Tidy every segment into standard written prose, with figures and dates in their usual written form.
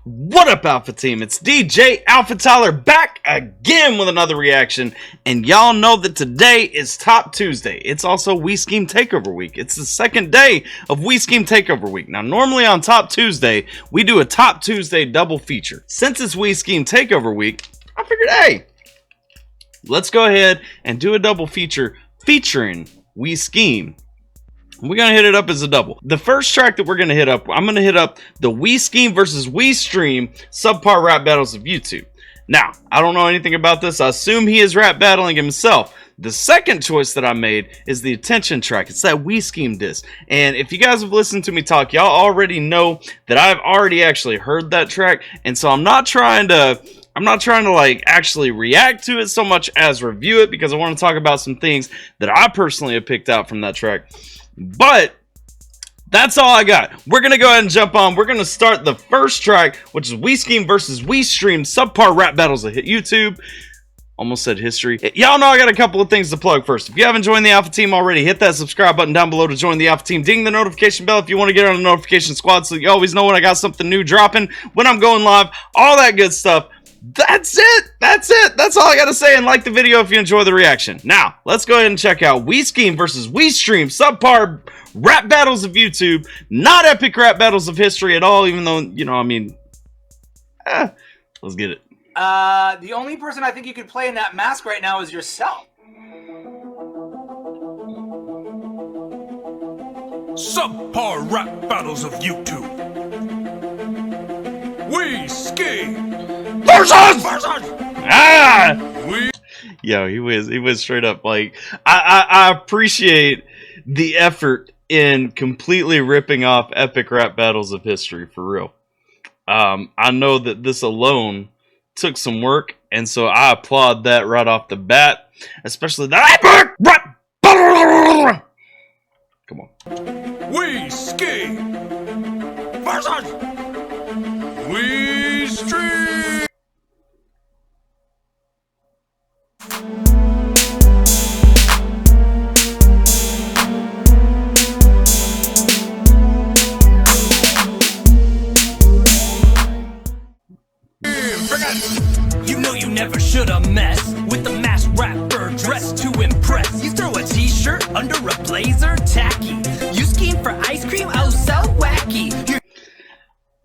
What up, Alpha Team? It's DJ AlphaTyler back again with another reaction. And y'all know that today is Top Tuesday. It's also Skeem Takeover week. It's the second day of Skeem Takeover week. Now, normally on Top Tuesday, we do a Top Tuesday double feature. Since it's Skeem Takeover week, I figured, hey, let's go ahead and do a double feature featuring Skeem. We're going to hit it up as a double. The first track that we're going to hit up, I'm going to hit up the Skeem versus Streem subpar rap battles of YouTube. Now, I don't know anything about this. I assume he is rap battling himself. The second choice that I made is the attention track. It's that Skeem diss. And if you guys have listened to me talk, y'all already know that I've already actually heard that track. And so I'm not trying to like actually react to it so much as review it, because I want to talk about some things that I personally have picked out from that track. But that's all I got. We're going to go ahead and jump on. We're going to start the first track, which is Skeem versus Streem subpar rap battles that hit YouTube. Almost said history. Y'all know I got a couple of things to plug first. If you haven't joined the Alpha Team already, hit that subscribe button down below to join the Alpha Team. Ding the notification bell if you want to get on the notification squad so you always know when I got something new dropping, when I'm going live, all that good stuff. That's it. That's all I gotta say, and like the video if you enjoy the reaction. Now, let's go ahead and check out Skeem versus Streem subpar rap battles of YouTube. Not epic rap battles of history at all, even though, you know, I mean, let's get it. The only person I think you could play in that mask right now is yourself. Subpar rap battles of YouTube. Skeem versus Yo, he was straight up like, I appreciate the effort in completely ripping off epic rap battles of history, for real. I know that this alone took some work, and so I applaud that right off the bat, especially the epic rap battle. Come on. Skeem versus Streem. You know you never should have messed with the masked rapper dressed to impress. You throw a t-shirt under a blazer, tacky. You scheme for ice cream, oh so wacky.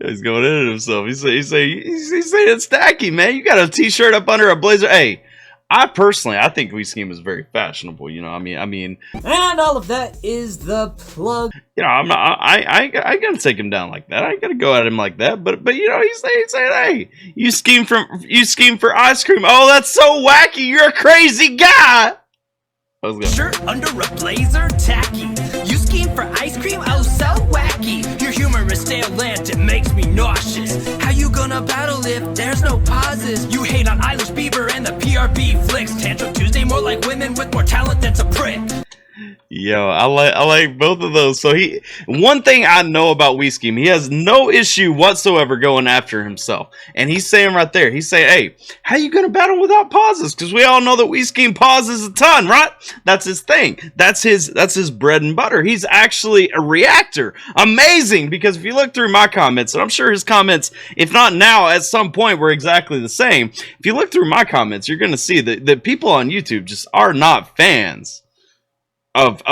He's going into himself. He's saying it's tacky, man. You got a t-shirt up under a blazer. Hey, I think Skeem is very fashionable. You know, I mean, and all of that is the plug. You know, I gotta take him down like that. I gotta go at him like that. But you know, he's saying, hey, you scheme for ice cream. Oh, that's so wacky. You're a crazy guy. Shirt under a blazer, tacky. You scheme for ice cream, oh so wacky. Your humor is stale and it makes me nauseous. How you gonna battle if there's no pauses? You hate on Eilish Bieber and the PRB flicks. Tantrum Tuesday, more like women with more talent than's a prick. Yo, I like both of those. So one thing I know about Skeem, he has no issue whatsoever going after himself. And he's saying right there, he's saying, hey, how you gonna battle without pauses? Because we all know that Skeem pauses a ton, right? That's his thing. That's his bread and butter. He's actually a reactor. Amazing, because if you look through my comments, and I'm sure his comments, if not now, at some point were exactly the same. If you look through my comments, you're gonna see that people on YouTube just are not fans of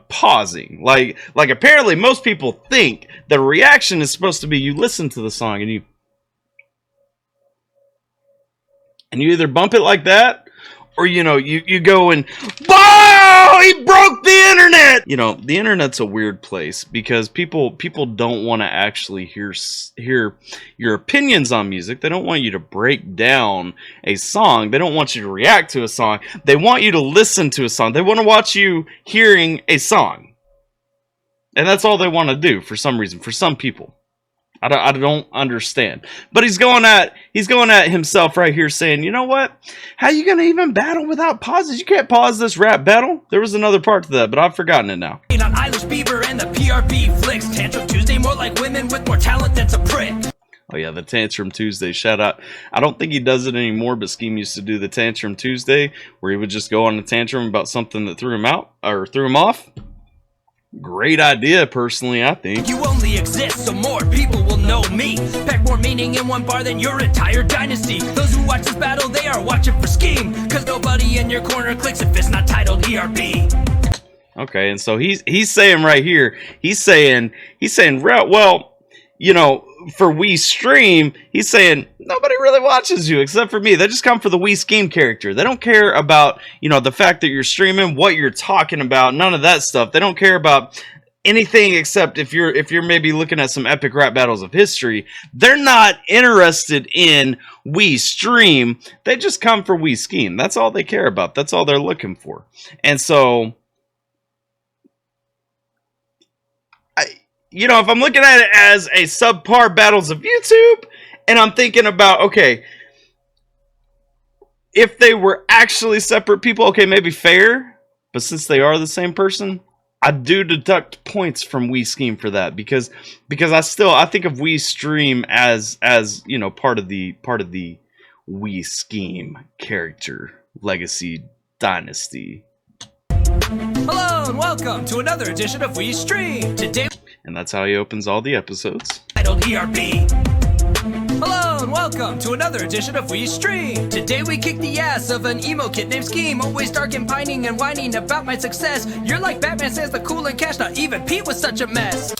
pausing. Like apparently most people think the reaction is supposed to be you listen to the song and you either bump it like that, or you know, you go and wow, he broke the internet. You know, the internet's a weird place because people don't want to actually hear your opinions on music. They don't want you to break down a song. They don't want you to react to a song. They want you to listen to a song. They want to watch you hearing a song. And that's all they want to do for some reason, for some people. I don't understand. But he's going at himself right here saying, you know what? How you going to even battle without pauses? You can't pause this rap battle. There was another part to that, but I've forgotten it now. On Eilish Bieber and the PRB flicks. Tantrum Tuesday, more like women with more talent than's a prick. Oh yeah, the Tantrum Tuesday, shout out. I don't think he does it anymore, but Skeem used to do the Tantrum Tuesday, where he would just go on a tantrum about something that threw him out, or threw him off. Great idea, personally, I think. You only exist so more people will know me. Pack more meaning in one bar than your entire dynasty. Those who watch this battle, they are watching for Skeem, cause nobody in your corner clicks if it's not titled ERP. Okay, and so he's saying right here, he's saying, well, you know, for we Streem, he's saying nobody really watches you except for me. They just come for the we Skeem character. They don't care about, you know, the fact that you're streaming, what you're talking about, none of that stuff. They don't care about anything except if you're maybe looking at some epic rap battles of history. They're not interested in we Streem. They just come for we Skeem. That's all they care about. That's all they're looking for. And so, you know, if I'm looking at it as a subpar battles of YouTube, and I'm thinking about, okay, if they were actually separate people, okay, maybe fair, but since they are the same person, I do deduct points from we Skeem for that, because I think of we Streem as you know, part of the we Skeem character legacy dynasty. Hello and welcome to another edition of We Streem. Today, and that's how he opens all the episodes. titled ERP. Hello and welcome to another edition of We Streem. Today we kick the ass of an emo kid named Skeem, always dark and pining and whining about my success. You're like Batman says the cool and cash, not even Pete was such a mess.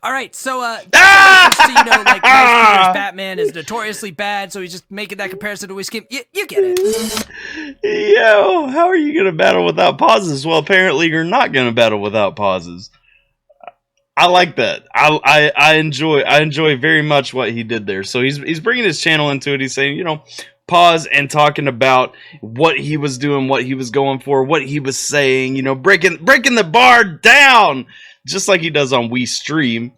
Alright, so just so you know, like most years, Batman is notoriously bad, so he's just making that comparison to We Skeem. You get it. Yo, how are you gonna battle without pauses? Well, apparently you're not gonna battle without pauses. I like that. I enjoy very much what he did there. So he's bringing his channel into it. He's saying, you know, pause and talking about what he was doing, what he was going for, what he was saying. You know, breaking the bar down, just like he does on We Streem.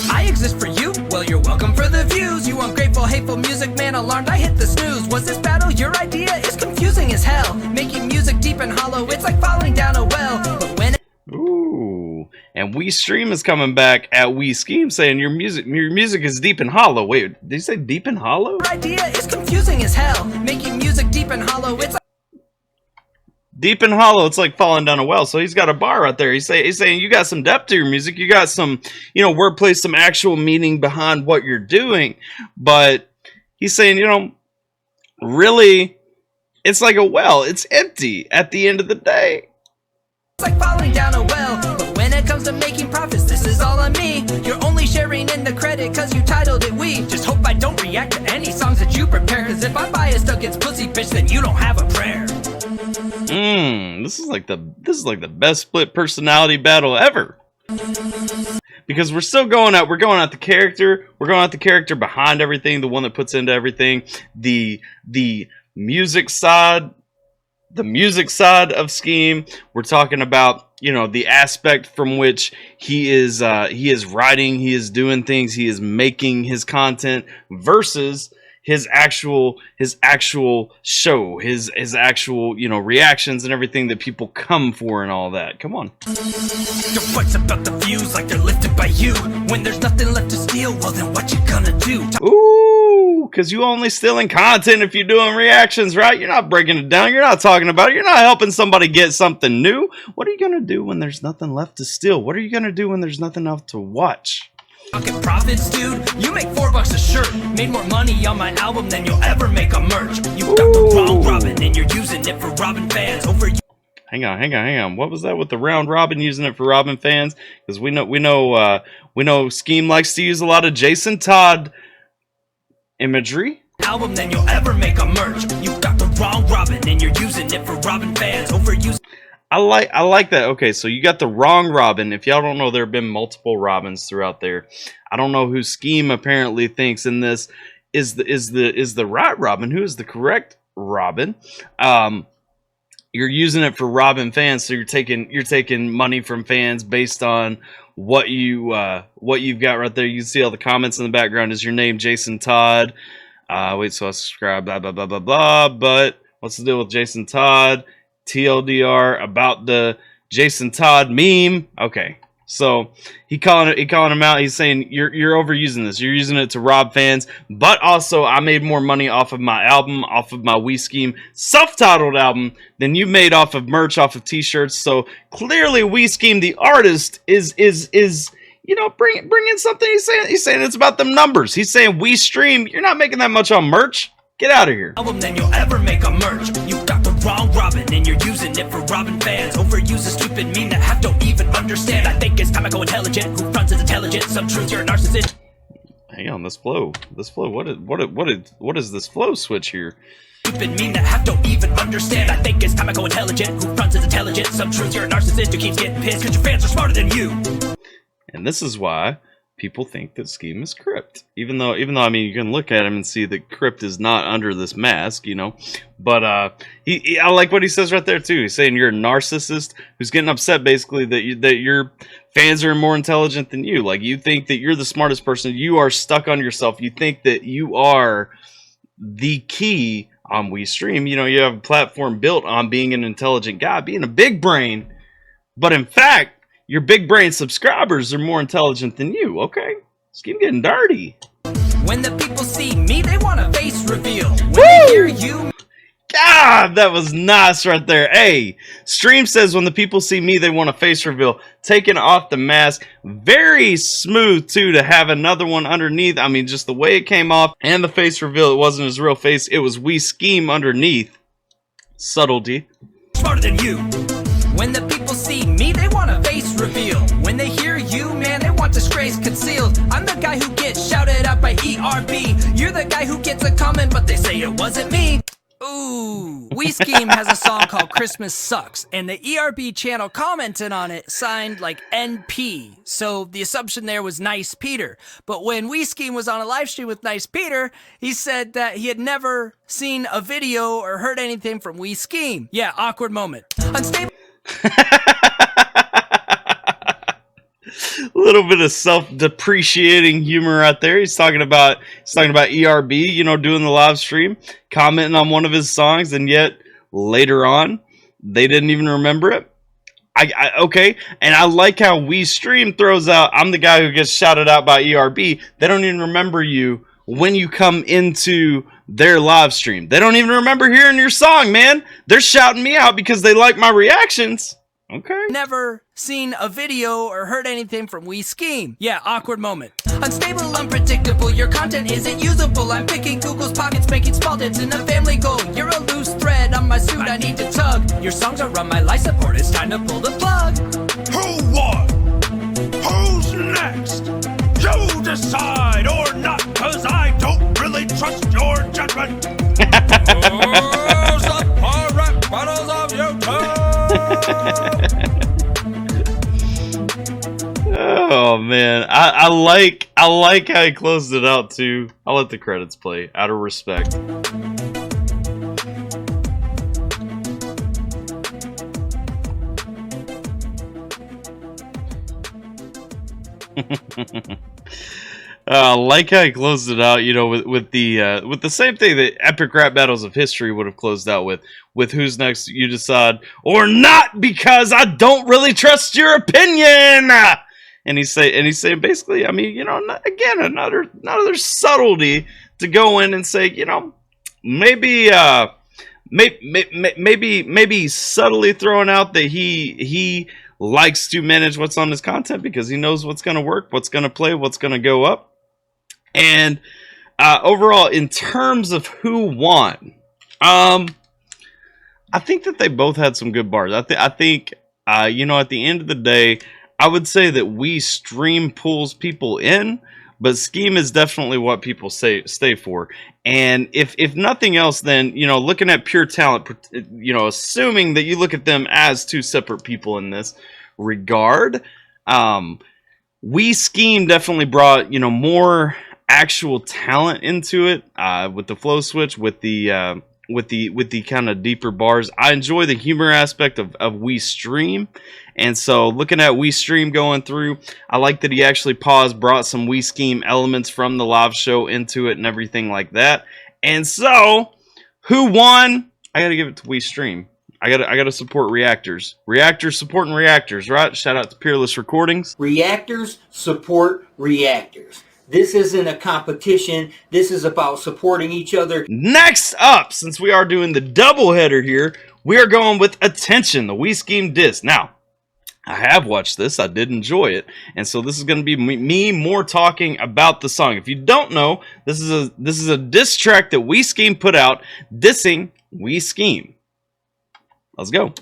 I exist for you. Well, you're welcome for the views. You ungrateful, hateful music man, alarmed. I hit the snooze. Was this battle your idea? It's confusing as hell. Making music deep and hollow. It's like falling down a well. But when Ooh, and We Streem is coming back at We Skeem saying your music is deep and hollow. Wait, did he say deep and hollow? idea is confusing as hell. Making music deep and hollow. It's like Deep and hollow, it's like falling down a well. So he's got a bar right there. He's saying you got some depth to your music. You got some, you know, wordplay, some actual meaning behind what you're doing. But he's saying, you know, really, it's like a well. It's empty at the end of the day. It's like falling down a well. But when it comes to making profits, this is all on me. You're only sharing in the credit cause you titled it we. Just hope I don't react to any songs that you prepare, cause if I biased against pussy bitch, then you don't have a prayer. This is like the best split personality battle ever. Because we're still going at the character. We're going at the character behind everything, the one that puts into everything. The music side of Skeem. We're talking about, you know, the aspect from which he is writing, he is doing things, he is making his content versus his actual show, his actual, you know, reactions and everything that people come for and all that. Come on. Your fights about the views like they're lifted by you. When there's nothing left to steal, well then what you gonna do? Ooh, because you only stealing content if you're doing reactions, right? You're not breaking it down. You're not talking about it. You're not helping somebody get something new. What are you gonna do when there's nothing left to steal? What are you gonna do when there's nothing else to watch? Fucking profits, dude. You make $4 a shirt. Made more money on my album than you'll ever make a merch. You got the wrong Robin and you're using it for robbing fans over you. Hang on. What was that with the round robin, using it for robbing fans? Because we know Skeem likes to use a lot of Jason Todd imagery. Album than you'll ever make a merch. You got the wrong Robin and you're using it for robbing fans over you. I like that. Okay, so you got the wrong Robin. If y'all don't know, there have been multiple Robins throughout there. I don't know who Skeem apparently thinks in this is the right Robin. Who is the correct Robin? You're using it for robbing fans, so you're taking money from fans based on what you've got right there. You can see all the comments in the background. Is your name Jason Todd? Wait, so I subscribe, blah blah blah blah blah. But what's the deal with Jason Todd? TLDR about the Jason Todd meme. Okay, so he calling him out. He's saying you're overusing this. You're using it to rob fans, but also I made more money off of my album, off of my We Skeem self-titled album, than you made off of merch, off of t-shirts. So clearly, We Skeem the artist is you know, bring in something. He's saying it's about them numbers. He's saying we stream. You're not making that much on merch. Get out of here. Album, then you'll ever make a merch. You got the wrong Robin, and you're using it for robbing fans. Overuse a stupid meme that half don't even understand. I think it's time I go intelligent. Who fronts is intelligent? Some truth, you're a narcissist. Hang on, this flow. What is this flow switch here? Stupid meme that half don't even understand. I think it's time I go intelligent. Who fronts is intelligent? Some truth, you're a narcissist who keeps getting pissed because your fans are smarter than you. And this is why people think that Skeem is Crypt, even though I mean, you can look at him and see that Crypt is not under this mask, you know. But I like what he says right there too. He's saying you're a narcissist who's getting upset basically that your fans are more intelligent than you. Like, you think that you're the smartest person. You are stuck on yourself. You think that you are the key on We Stream. You know, you have a platform built on being an intelligent guy, being a big brain, but in fact, your big brain subscribers are more intelligent than you. Okay, Skeem getting dirty. When the people see me, they want a face reveal. When they hear you, God, that was nice right there. Hey, Streem says when the people see me, they want a face reveal. Taking off the mask. Very smooth, too, to have another one underneath. I mean, just the way it came off and the face reveal. It wasn't his real face. It was We Skeem underneath. Subtlety. Smarter than you. When the people see me, they want a face reveal. When they hear you, man, they want disgrace concealed. I'm the guy who gets shouted out by ERB. You're the guy who gets a comment, but they say it wasn't me. Ooh, We Skeem has a song called Christmas Sucks, and the ERB channel commented on it, signed like NP. So the assumption there was Nice Peter. But when We Skeem was on a live stream with Nice Peter, he said that he had never seen a video or heard anything from We Skeem. Yeah, awkward moment. Unstable. A little bit of self-depreciating humor right there. He's talking about ERB, you know, doing the live stream, commenting on one of his songs, and yet later on they didn't even remember it. Okay, and I like how We Stream throws out, I'm the guy who gets shouted out by ERB. They don't even remember you when you come into their live stream. They don't even remember hearing your song, man. They're shouting me out because they like my reactions. Okay. Never seen a video or heard anything from We Skeem. Yeah, awkward moment. Unstable, unpredictable, your content isn't usable. I'm picking Google's pockets, making small dents in a family goal. You're a loose thread on my suit, I need to tug. Your songs are on my life support, it's time to pull the plug. Who won? Who's next? You decide or not, cause I don't really trust your judgment. Who's the pirate battles of YouTube? Oh man, I like how he closed it out too. I'll let the credits play out of respect. Like how he closed it out, you know, with the same thing that Epic Rap Battles of History would have closed out with Who's Next, You Decide, or not, because I don't really trust your opinion. And he's saying basically, I mean, you know, again, another subtlety to go in and say, you know, maybe subtly throwing out that he likes to manage what's on his content because he knows what's going to work, what's going to play, what's going to go up. And overall, in terms of who won, I think that they both had some good bars. I think you know, at the end of the day, I would say that We Stream pulls people in, but Skeem is definitely what people stay for. And if nothing else, then, you know, looking at pure talent, you know, assuming that you look at them as two separate people in this regard, We Skeem definitely brought, you know, more actual talent into it, with the flow switch, with the kind of deeper bars. I enjoy the humor aspect of We Stream. And so looking at We Stream going through, I like that he actually paused, brought some We Skeem elements from the live show into it and everything like that. And so, who won? I gotta give it to We Stream. I gotta support reactors. Reactors supporting reactors, right? Shout out to Peerless Recordings. Reactors support reactors. This isn't a competition. This is about supporting each other. Next up, since we are doing the doubleheader here, we are going with Attention, the We Skeem disc. Now, I have watched this. I did enjoy it. And so this is going to be me more talking about the song. If you don't know, this is a diss track that We Skeem put out dissing We Skeem. Let's go.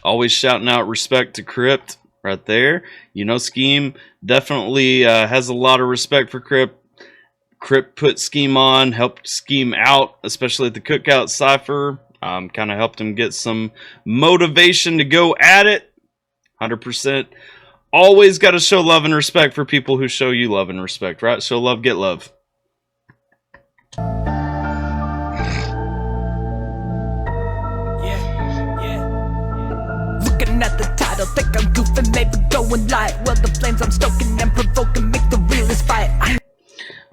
Always shouting out respect to Crypt right there. You know, Skeem definitely has a lot of respect for Crypt. Crypt put Skeem on, helped Skeem out, especially at the Cookout Cypher. Kind of helped him get some motivation to go at it. 100%. Always got to show love and respect for people who show you love and respect, right? Show love, get love. At the title, think I'm goofing, maybe going light. Well, the flames I'm stoking and provoking make the realest fight.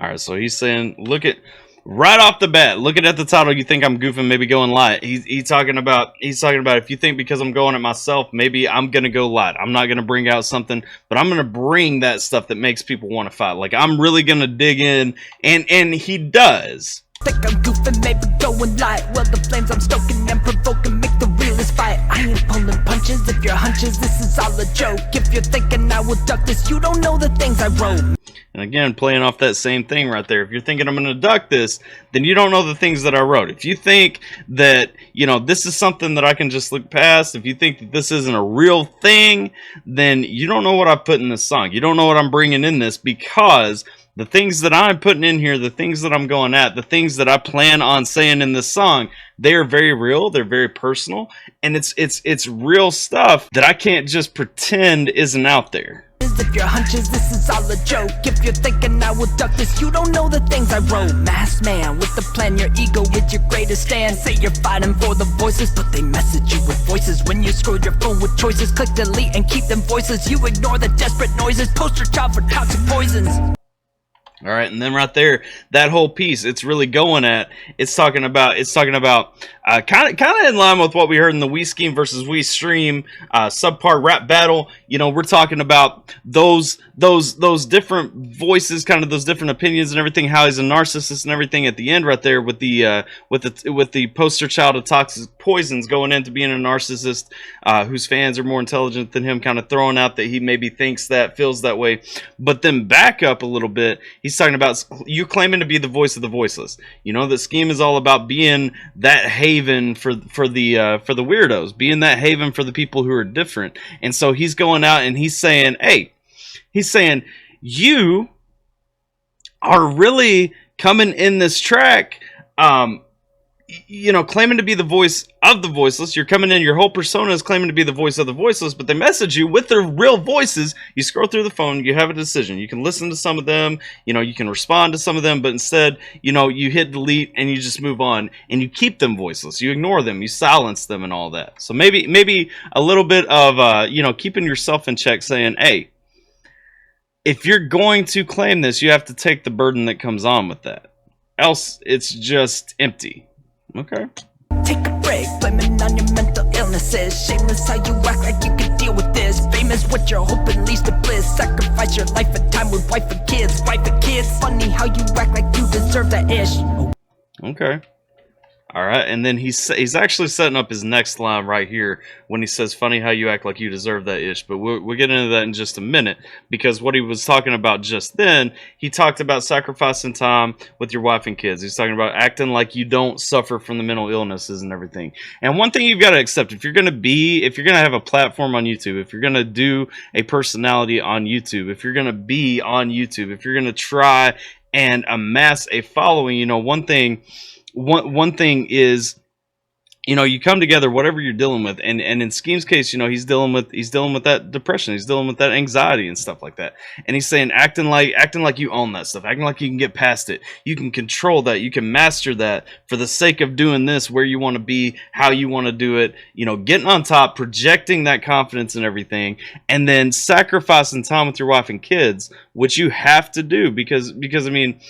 Alright, so he's saying, look at, right off the bat, looking at the title, you think I'm goofing, maybe going light. He's talking about if you think because I'm going at myself, maybe I'm gonna go light. I'm not gonna bring out something, but I'm gonna bring that stuff that makes people want to fight. Like, I'm really gonna dig in, and he does. Think I'm goofing, maybe going light. Well, the flames I'm stoking and provoking make the realest fight. I ain't pulling punches if your hunches, this is all a joke. If you're thinking I will duck this, you don't know the things I wrote. And again, playing off that same thing right there. If you're thinking I'm going to duck this, then you don't know the things that I wrote. If you think that, you know, this is something that I can just look past, if you think that this isn't a real thing, then you don't know what I put in this song. You don't know what I'm bringing in this, because the things that I'm putting in here, the things that I'm going at, the things that I plan on saying in this song, they are very real, they're very personal, and it's real stuff that I can't just pretend isn't out there. If your hunches, this is all a joke. If you're thinking I will duck this, you don't know the things I wrote. Masked man with the plan, your ego with your greatest stand. Say you're fighting for the voices, but they message you with voices. When you scroll your phone with choices, click delete and keep them voiceless. You ignore the desperate noises, poster child for toxic poisons. All right, and then right there, that whole piece, it's really going at, it's talking about kind of in line with what we heard in the We Skeem versus We Streem subpar rap battle. You know, we're talking about those different voices, kind of those different opinions and everything. How he's a narcissist and everything at the end, right there with the poster child of toxic poisons going into being a narcissist whose fans are more intelligent than him, kind of throwing out that he maybe thinks that, feels that way. But then back up a little bit. He's talking about you claiming to be the voice of the voiceless. You know, the Skeem is all about being that haven for the weirdos, being that haven for the people who are different. And so he's going out and he's saying, hey, you are really coming in this track, you know, claiming to be the voice of the voiceless. You're coming in, your whole persona is claiming to be the voice of the voiceless, but they message you with their real voices. You scroll through the phone, you have a decision. You can listen to some of them, you know, you can respond to some of them, but instead, you know, you hit delete and you just move on and you keep them voiceless. You ignore them, you silence them and all that. So maybe a little bit of, you know, keeping yourself in check, saying, hey, if you're going to claim this, you have to take the burden that comes on with that. Else, it's just empty. Okay. Take a break, blaming on your mental illnesses. Shameless how you act like you can deal with this. Famous what you're hoping leads to bliss. Sacrifice your life and time with wife and kids. Funny how you act like you deserve that ish. Okay. All right, and then he's actually setting up his next line right here when he says, funny how you act like you deserve that ish. But we'll get into that in just a minute, because what he was talking about just then, he talked about sacrificing time with your wife and kids. He's talking about acting like you don't suffer from the mental illnesses and everything. And one thing you've got to accept, if you're going to have a platform on YouTube, if you're going to do a personality on YouTube, if you're going to be on YouTube, if you're going to try and amass a following, you know, one thing is, you know, you come together, whatever you're dealing with, and in Skeem's case, you know, he's dealing with that depression, he's dealing with that anxiety and stuff like that, and he's saying acting like you own that stuff, acting like you can get past it, you can control that, you can master that for the sake of doing this, where you want to be, how you want to do it, you know, getting on top, projecting that confidence and everything, and then sacrificing time with your wife and kids, which you have to do, because I mean,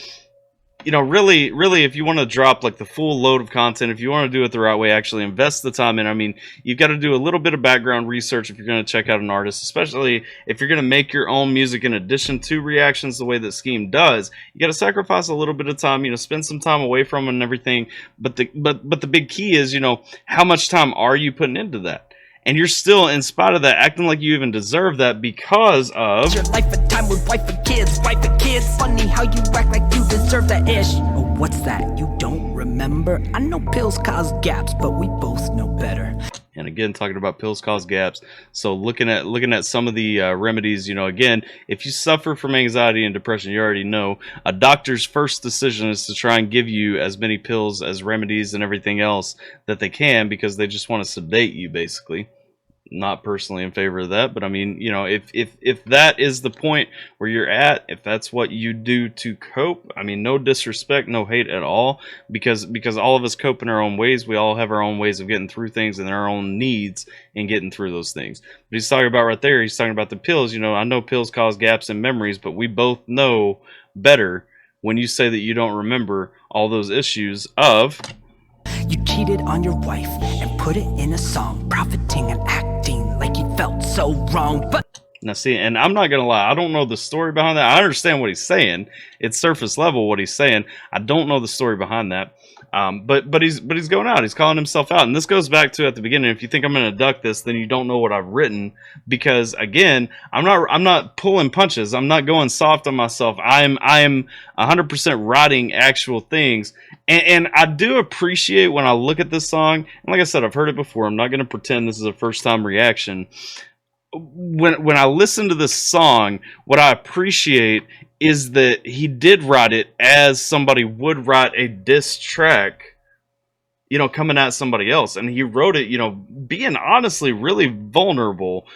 you know, really, if you want to drop like the full load of content, if you want to do it the right way, actually invest the time in. I mean, you've got to do a little bit of background research if you're going to check out an artist, especially if you're going to make your own music in addition to reactions the way that Skeem does. You got to sacrifice a little bit of time, you know, spend some time away from it and everything. But the big key is, you know, how much time are you putting into that? And you're still, in spite of that, acting like you even deserve that because of Your life and time with wife and kids, Funny how you act like you deserve that ish. Oh, what's that? You don't remember? I know pills cause gaps, but we both know better. And again, talking about pills cause gaps. So looking at some of the remedies, you know, again, if you suffer from anxiety and depression, you already know a doctor's first decision is to try and give you as many pills as remedies and everything else that they can, because they just want to sedate you, basically. Not personally in favor of that, but I mean, you know, if that is the point where you're at, if that's what you do to cope, I mean, no disrespect, no hate at all, because all of us cope in our own ways. We all have our own ways of getting through things and our own needs in getting through those things. But he's talking about right there, he's talking about the pills. You know, I know pills cause gaps in memories, but we both know better when you say that you don't remember all those issues of You cheated on your wife and put it in a song, profiting and acting like you felt so wrong. But now, see, and I'm not gonna lie, I don't know the story behind that. I understand what he's saying. It's surface level what he's saying. I don't know the story behind that. But he's going out. He's calling himself out, and this goes back to at the beginning. If you think I'm gonna duck this, then you don't know what I've written, because again, I'm not pulling punches. I'm not going soft on myself. I am 100% writing actual things, and I do appreciate when I look at this song. And like I said, I've heard it before. I'm not gonna pretend this is a first time reaction. When I listen to this song, what I appreciate is that he did write it as somebody would write a diss track, you know, coming at somebody else. And he wrote it, you know, being honestly really vulnerable,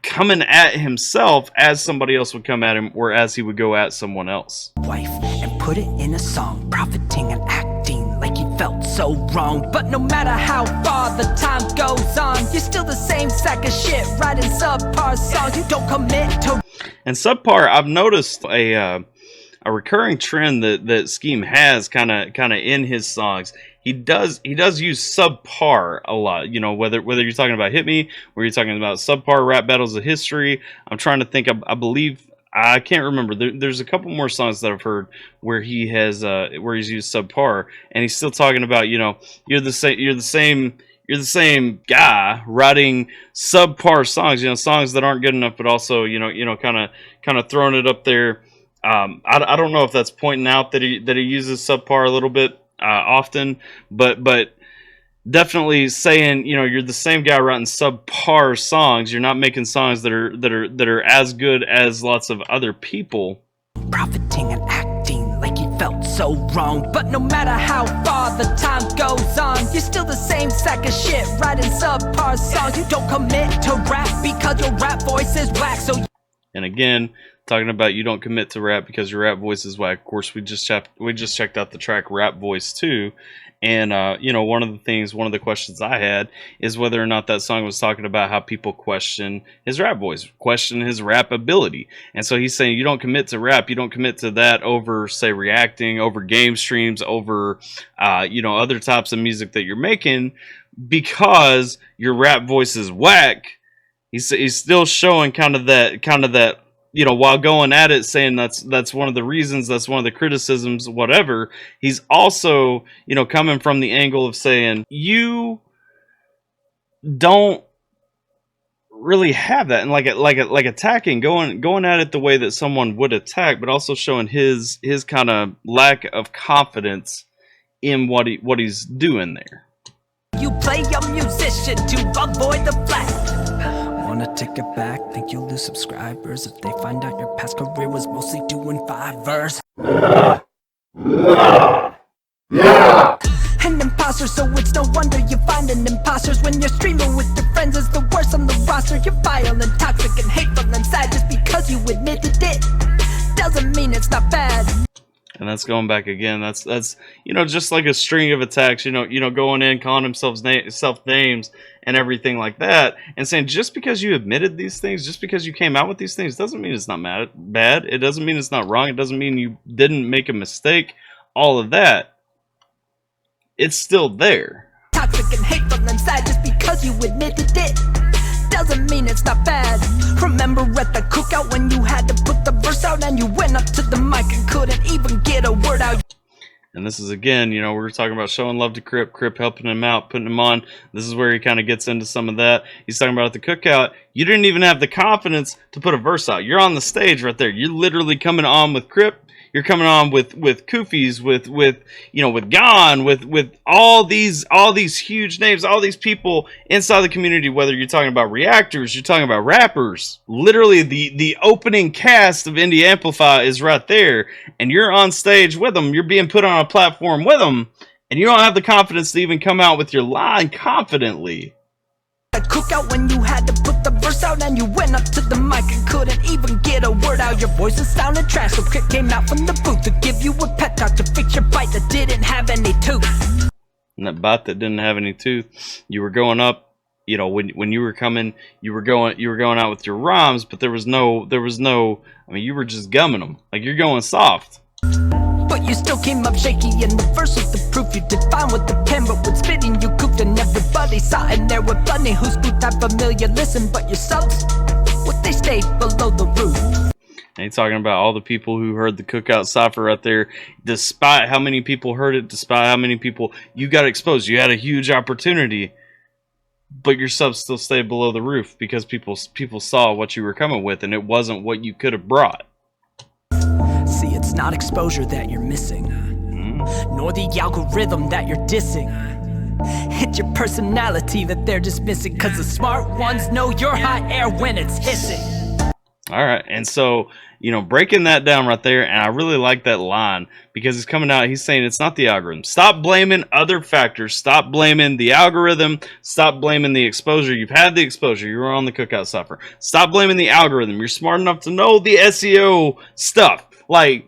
coming at himself as somebody else would come at him, or as he would go at someone else. wife and put it in a song, profiting and acting like you felt so wrong. But no matter how far the time goes on, you're still the same sack of shit, writing subpar songs. You don't commit to. And subpar, I've noticed a recurring trend that Skeem has kind of in his songs. He does use subpar a lot. You know, whether you're talking about Hit Me, or you're talking about subpar rap battles of history. I'm trying to think. I believe, I can't remember. There's a couple more songs that I've heard where he has where he's used subpar, and he's still talking about, you know, you're the same guy writing subpar songs, you know, songs that aren't good enough, but also, you know, kind of throwing it up there. I don't know if that's pointing out that he uses subpar a little bit often, but definitely saying, you know, you're the same guy writing subpar songs. You're not making songs that are as good as lots of other people. Profiting and acting like you felt so wrong. But no matter how far the time goes on, you're still the same sack of shit, writing subpar songs. You don't commit to rap because your rap voice is whack. So, and again, talking about you don't commit to rap because your rap voice is whack. Of course, we just checked out the track Rap Voice 2. And, you know, one of the questions I had is whether or not that song was talking about how people question his rap voice, question his rap ability. And so he's saying you don't commit to rap, you don't commit to that over, say, reacting, over game streams, over, you know, other types of music that you're making, because your rap voice is whack. He's still showing kind of that, you know, while going at it, saying that's one of the reasons, that's one of the criticisms, whatever. He's also, you know, coming from the angle of saying you don't really have that, and like attacking, going at it the way that someone would attack, but also showing his kind of lack of confidence in what he's doing there. you play a musician to avoid the flack. Wanna take it back, think you'll lose subscribers if they find out your past career was mostly doing 5 verse. An imposter, so it's no wonder you find an imposters when you're streaming with your friends is the worst on the roster. You're vile and toxic and hateful and sad just because you admitted it doesn't mean it's not bad. And that's going back again. That's you know, just like a string of attacks. You know, going in, calling themselves self names and everything like that, and saying just because you admitted these things, just because you came out with these things, doesn't mean it's not bad. It doesn't mean it's not wrong. It doesn't mean you didn't make a mistake. all of that, it's still there. Toxic and hateful inside just because you admitted it doesn't mean it's not bad. Remember at the cookout when you had to put the verse out and you went up to the mic and couldn't even get a word out. And this is, again, you know, we were talking about showing love to Crip helping him out, putting him on. This is where he kind of gets into some of that. He's talking about at the cookout, you didn't even have the confidence to put a verse out. You're on the stage right there. You're literally coming on with Crip. You're coming on with Koofies, with you know, with Gon, with all these huge names, all these people inside the community. Whether you're talking about reactors, you're talking about rappers. Literally, the opening cast of Indie Amplify is right there, and you're on stage with them. You're being put on a platform with them, and you don't have the confidence to even come out with your line confidently. The cookout when you had to put the verse out and you went up to the mic and couldn't even get a word out. Your voice is sounding trash, so Crick came out from the booth to give you a pep talk to fix your bite that didn't have any tooth. And that bite that didn't have any tooth, you were going up, you know, when you were coming, you were going out with your rhymes, but there was no, I mean, you were just gumming them, like you're going soft. But you still came up shaky, and the verse was the proof. You did fine with the pen, but with spitting you goofed, and everybody saw in there with Bunny, who's spooked that familiar. Listen, but your subs, what they stayed below the roof. And he's talking about all the people who heard the cookout cipher right there, despite how many people heard it, despite how many people you got exposed. You had a huge opportunity, but your subs still stayed below the roof because people saw what you were coming with, and it wasn't what you could have brought. See, it's not exposure that you're missing, nor the algorithm that you're dissing. It's your personality that they're dismissing, cause the smart ones know you're hot air when it's hissing. Alright, and so, you know, breaking that down right there, and I really like that line, because he's coming out, he's saying it's not the algorithm. Stop blaming other factors. Stop blaming the algorithm. Stop blaming the exposure. You've had the exposure. You were on the cookout cipher. Stop blaming the algorithm. You're smart enough to know the SEO stuff. Like,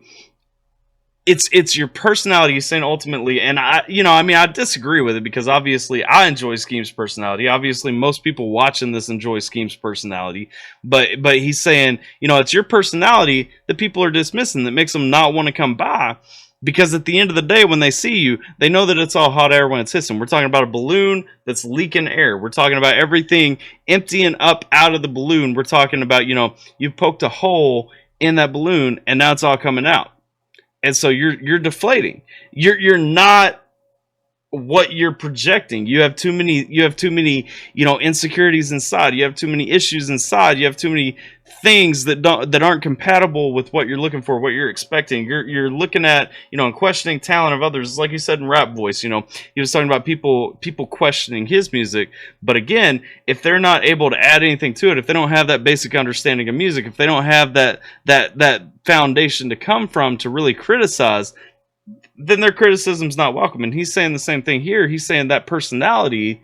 it's your personality. He's saying ultimately, and I disagree with it, because obviously I enjoy Skeem's personality. Obviously most people watching this enjoy Skeem's personality, but he's saying, you know, it's your personality that people are dismissing, that makes them not want to come by, because at the end of the day, when they see you, they know that it's all hot air when it's hissing. We're talking about a balloon that's leaking air. We're talking about everything emptying up out of the balloon. We're talking about, you know, you've poked a hole in that balloon and now it's all coming out. And so you're deflating. You're not what you're projecting. You have too many, you know, insecurities inside. You have too many issues inside. You have too many things that aren't compatible with what you're looking for, what you're expecting. You're looking at, you know, and questioning talent of others. Like you said in Rap Voice, you know, he was talking about people questioning his music. But again, if they're not able to add anything to it, if they don't have that basic understanding of music, if they don't have that foundation to come from to really criticize, then their criticism's not welcome. And he's saying the same thing here. He's saying that personality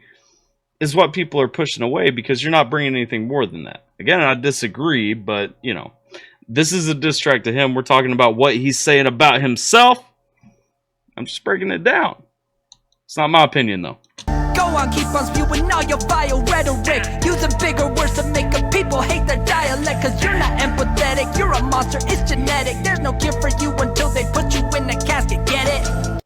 is what people are pushing away, because you're not bringing anything more than that. Again, I disagree, but, you know, this is a diss track to him. We're talking about what he's saying about himself. I'm just breaking it down. It's not my opinion, though. Go on, keep on spewing all your vile rhetoric, using bigger words to make up people hate their dialect, cause you're not empathetic, you're a monster, it's genetic. There's no cure for you until they put you in a casket, get it?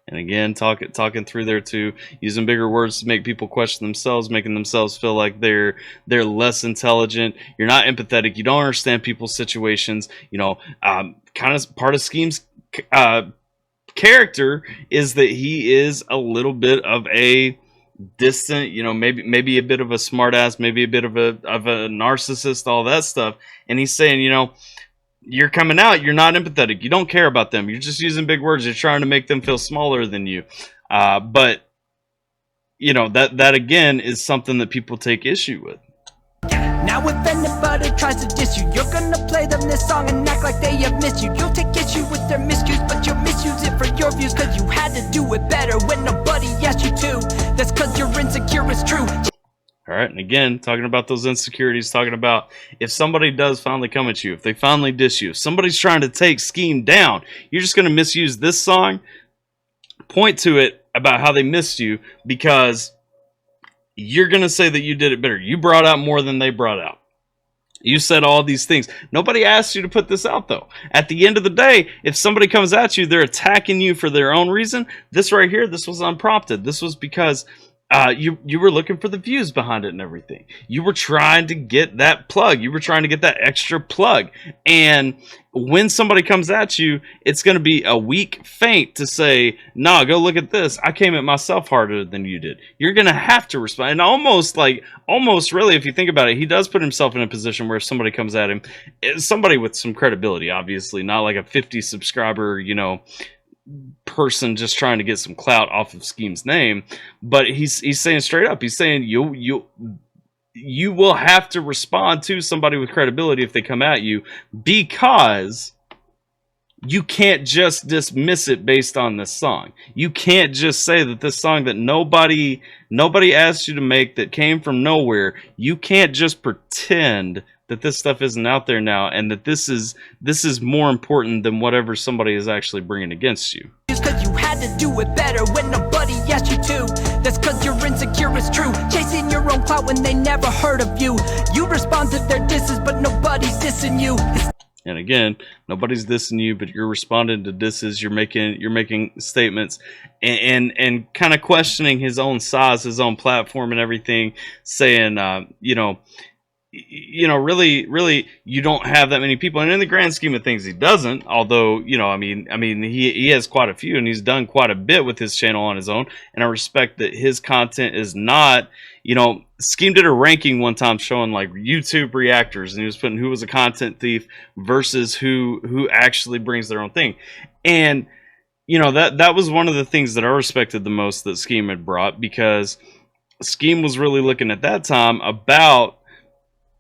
And again, talking through there too, using bigger words to make people question themselves, making themselves feel like they're less intelligent. You're not empathetic. You don't understand people's situations. You know, kind of part of Skeem's character is that he is a little bit of a distant, you know, maybe a bit of a smartass, maybe a bit of a narcissist, all that stuff. And he's saying, you know, you're coming out, you're not empathetic, you don't care about them, you're just using big words, you're trying to make them feel smaller than you. But you know, that again is something that people take issue with. Now if anybody tries to diss you, you're gonna play them this song and act like they have missed you. You'll take issue with their miscues, but you'll misuse it for your views, cause you had to do it better when nobody asked you to. That's cause you're insecure, it's true. Alright, and again, talking about those insecurities, talking about if somebody does finally come at you, if they finally diss you, if somebody's trying to take Skeem down, you're just going to misuse this song, point to it about how they missed you, because you're going to say that you did it better. You brought out more than they brought out. You said all these things. Nobody asked you to put this out, though. At the end of the day, if somebody comes at you, they're attacking you for their own reason. This right here, this was unprompted. This was because you were looking for the views behind it and everything. You were trying to get that plug. You were trying to get that extra plug. And when somebody comes at you, it's going to be a weak feint to say, nah, go look at this. I came at myself harder than you did. You're going to have to respond. And almost really, if you think about it, he does put himself in a position where if somebody comes at him, somebody with some credibility, obviously, not like a 50 subscriber, person just trying to get some clout off of Skeem's name, but he's saying straight up, he's saying you will have to respond to somebody with credibility if they come at you, because you can't just dismiss it based on this song. You can't just say that this song that nobody asked you to make, that came from nowhere, you can't just pretend that this stuff isn't out there now, and that this is more important than whatever somebody is actually bringing against you. Just cause you had to do it better when nobody asked you to. That's cause you're insecure, it's true. Chasing your own clout when they never heard of you. You respond to their disses, but nobody's dissing you. And again, nobody's dissing you, but you're responding to disses. You're making statements and kind of questioning his own size, his own platform, and everything, saying, really, you don't have that many people, and in the grand scheme of things, he doesn't. Although, he has quite a few, and he's done quite a bit with his channel on his own. And I respect that his content is not, Skeem did a ranking one time showing like YouTube reactors, and he was putting who was a content thief versus who actually brings their own thing. And that was one of the things that I respected the most that Skeem had brought, because Skeem was really looking at that time about,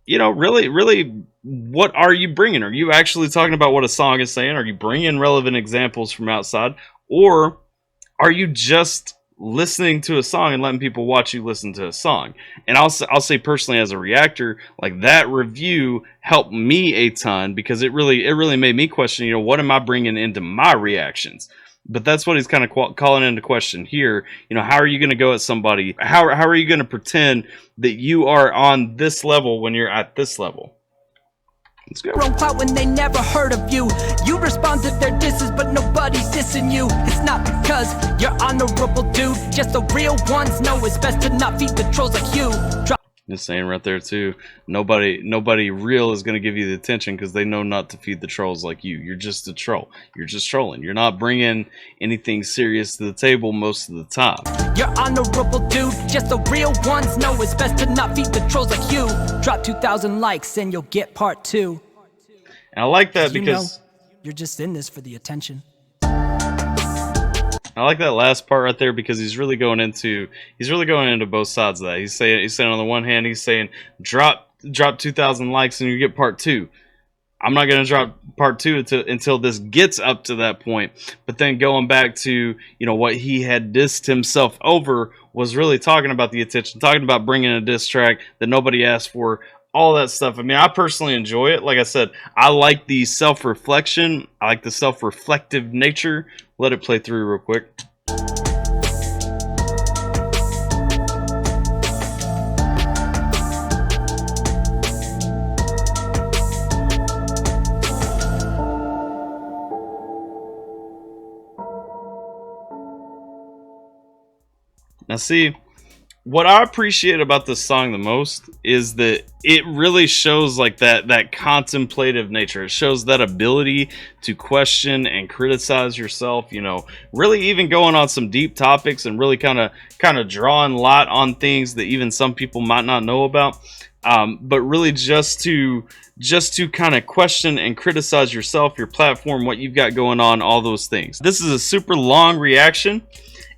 really, what are you bringing? Are you actually talking about what a song is saying? Are you bringing relevant examples from outside? Or are you just listening to a song and letting people watch you listen to a song? And I'll say personally, as a reactor, like, that review helped me a ton, because it really made me question, what am I bringing into my reactions? But that's what he's kind of calling into question here. How are you going to go at somebody? How are you going to pretend that you are on this level when you're at this level? Let's go. Clout when they never heard of you. You respond to their disses, but nobody's dissing you. It's not because you're honorable, dude. Just the real ones know it's best to not feed the trolls like you. Just saying right there too. Nobody real is going to give you the attention, because they know not to feed the trolls like you. You're just a troll. You're just trolling. You're not bringing anything serious to the table most of the time. You're honorable, dude. Just the real ones know it's best to not feed the trolls like you. Drop 2,000 likes and you'll get part 2. And I like that because you're just in this for the attention. I like that last part right there, because he's really going into both sides of that. He's saying on the one hand, he's saying drop 2,000 likes and you get part 2. I'm not going to drop part 2 until this gets up to that point. But then going back to, what he had dissed himself over was really talking about the attention, talking about bringing a diss track that nobody asked for, all that stuff. I personally enjoy it. Like I said, I like the self-reflection. I like the self-reflective nature. Let it play through real quick. Now see, what I appreciate about this song the most is that it really shows like that contemplative nature. It shows that ability to question and criticize yourself, really even going on some deep topics and really kind of drawing light on things that even some people might not know about. But really just to kind of question and criticize yourself, your platform, what you've got going on, all those things. This is a super long reaction,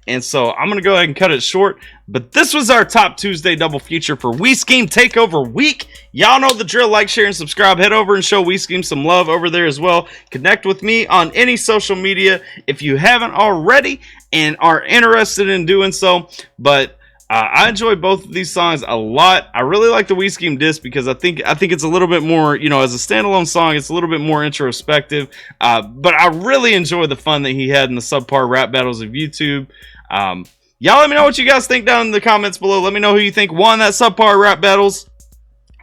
and so I'm going to go ahead and cut it short. But this was our Top Tuesday double feature for Skeem Takeover week. Y'all know the drill. Like, share, and subscribe. Head over and show Skeem some love over there as well. Connect with me on any social media if you haven't already and are interested in doing so. But I enjoy both of these songs a lot. I really like the Skeem disc, because I think it's a little bit more, as a standalone song, it's a little bit more introspective. But I really enjoy the fun that he had in the subpar rap battles of YouTube. Y'all let me know what you guys think down in the comments below. Let me know who you think won that subpar rap battles.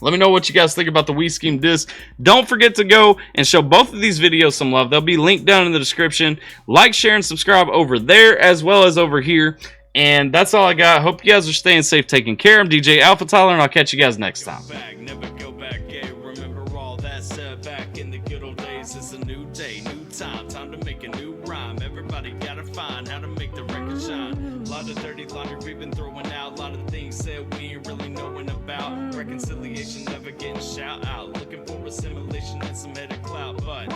Let me know what you guys think about the We Skeem disc. Don't forget to go and show both of these videos some love. They'll be linked down in the description. Like, share, and subscribe over there as well as over here. And that's all I got. Hope you guys are staying safe, taking care. I'm DJ AlphaTyler, and I'll catch you guys next time. Never go back, yeah. Remember all that said back in the good old days. It's a new day, new time to make a new rhyme. Everybody gotta find how to make the record shine. A lot of dirty laundry we've been throwing out. A lot of things said we ain't really knowing about. Reconciliation never getting shout out. Looking for assimilation and some head of clout, but